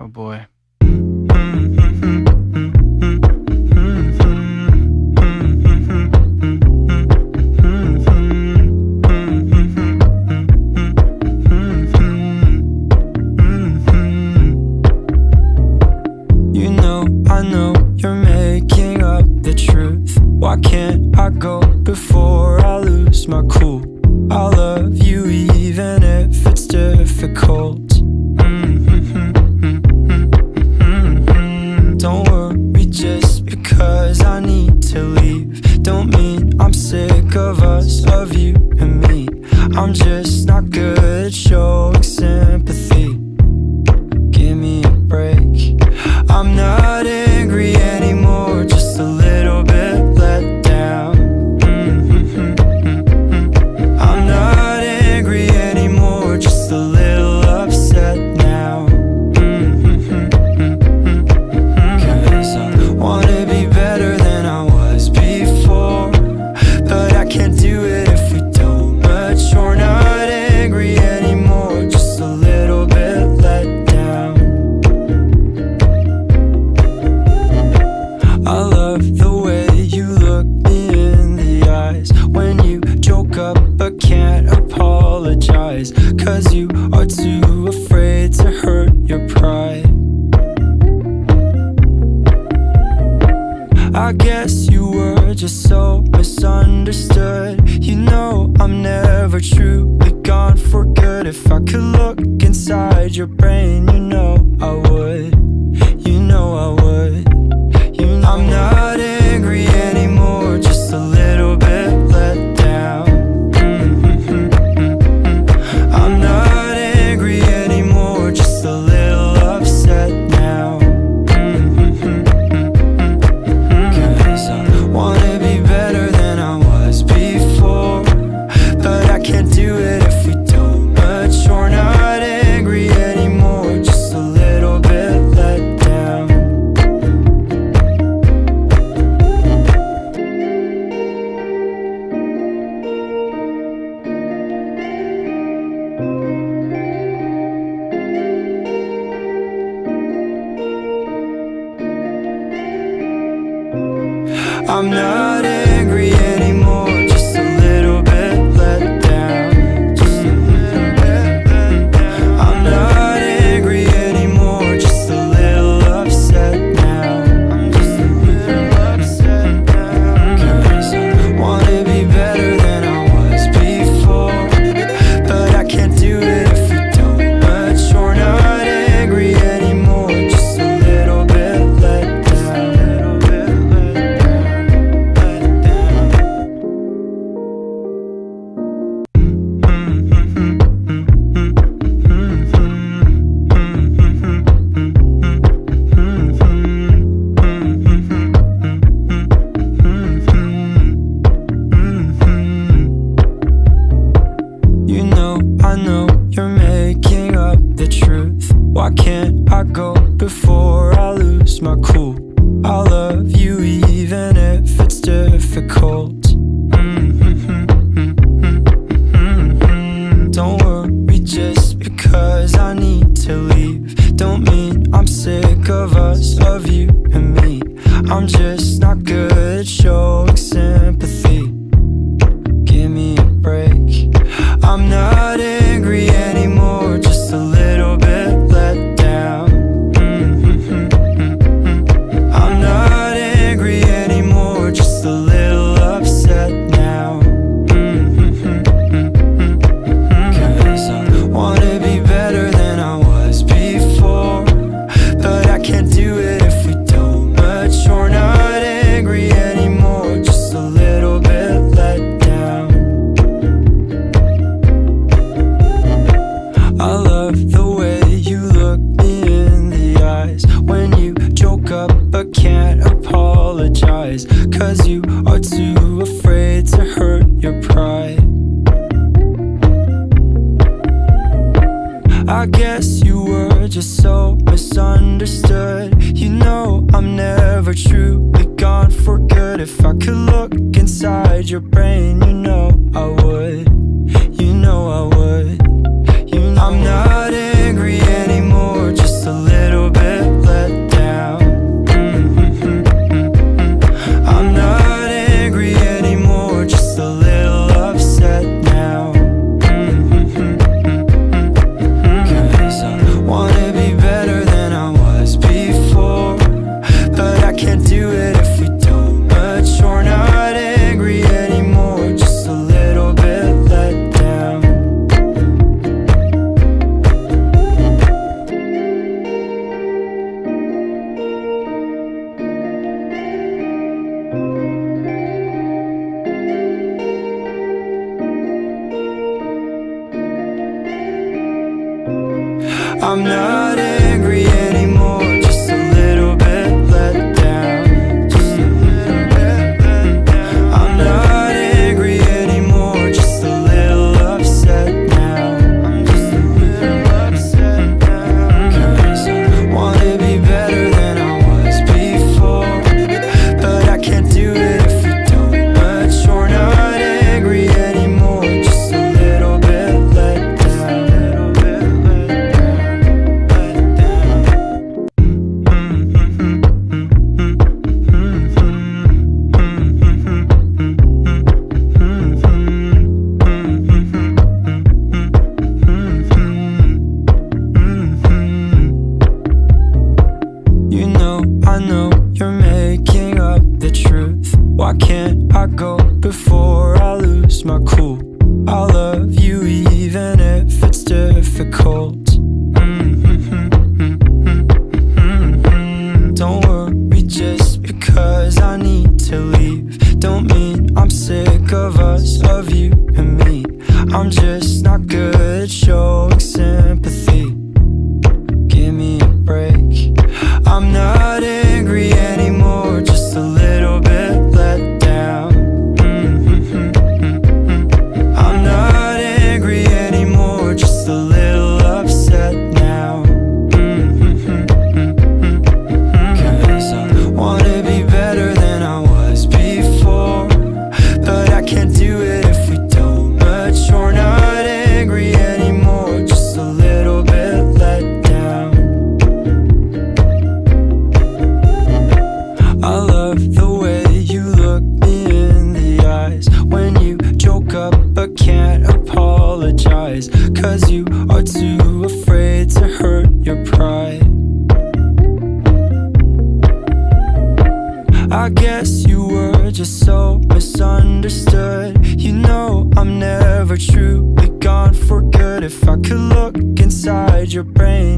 Oh boy. You know, I know you're making up the truth. Why can't I go before I lose my cool? I love you even if it's difficult. Don't worry just because I need to leave. Don't mean I'm sick of us, of you and me. I'm just not good at showing sympathy. Give me a break. I'm not angry anymore, just a little bit let down. I'm not angry anymore, just a little upset now. 'Cause I wanna be better than I was before, but I can't do it if we don't mature. Not angry anymore, just a little bit let down. I love the way you look me in the eyes when you joke up but can't apologize, 'cause you are too afraid to hurt your pride. I guess you were just so misunderstood. You know I'm never truly gone for good. If I could look inside your brain, you know I would. You know I would. I'm not angry anymore, just a little bit let down. I'm not angry anymore, just a little upset now. 'Cause I wanna be better than I was before, but I can't do it if we don't mature. Not angry anymore, just a little bit let down. I'm not angry anymore, just a little bit let down. Just a little bit let down. I'm not angry anymore, just a little upset now. I'm just a little upset now. 'Cause I wanna be better than I was before, but I can't do it if we don't mature. Not angry anymore, just a little bit let down. You know, I know you're making up the truth. Why can't I go before I lose my cool? I love you even if it's difficult. Don't worry just because I need to leave. Don't mean I'm sick of us, of you and me. I'm just not good at showing sympathy. Give me a break. I'm not angry anymore, just a little bit let down. I'm not angry anymore, just a little upset now. 'Cause I wanna be better than I was before, but I can't do it if we don't mature. Not angry anymore, just a little bit let down. I love the way you look me in the eyes when you joke up but can't apologize, 'cause you are too afraid to hurt your pride. I guess you were just so misunderstood. You know I'm never truly gone for good. If I could look inside your brain, you know I would. You know I would. I'm not angry anymore, just a little bit I'm not angry anymore, just a little bit let down. Just a little bit let down. I'm not angry anymore, just a little upset now. I'm just a little upset now. 'Cause I wanna be better than I was before, but I can't do it if we don't mature. Not angry anymore, just a little bit let down. Little bit let down, let down. You know, I know you're making up the truth. Why can't I go before I lose my cool? I love you even if it's difficult. Don't worry just because I need to leave. Don't mean I'm sick of us, of you and me. I'm just not good at showing sympathy. Give me a break. I'm not angry anymore, just a little bit let down. I'm not angry anymore, just a little upset now. 'Cause I wanna be better than I was before, but I can't do it if we don't mature. Not angry anymore, just a little bit let down. I love the way you look me in the eyes when you joke up but can't apologize, 'cause you are too afraid to hurt your pride. I guess you were just so misunderstood. You know I'm never truly gone for good. If I could look inside your brain,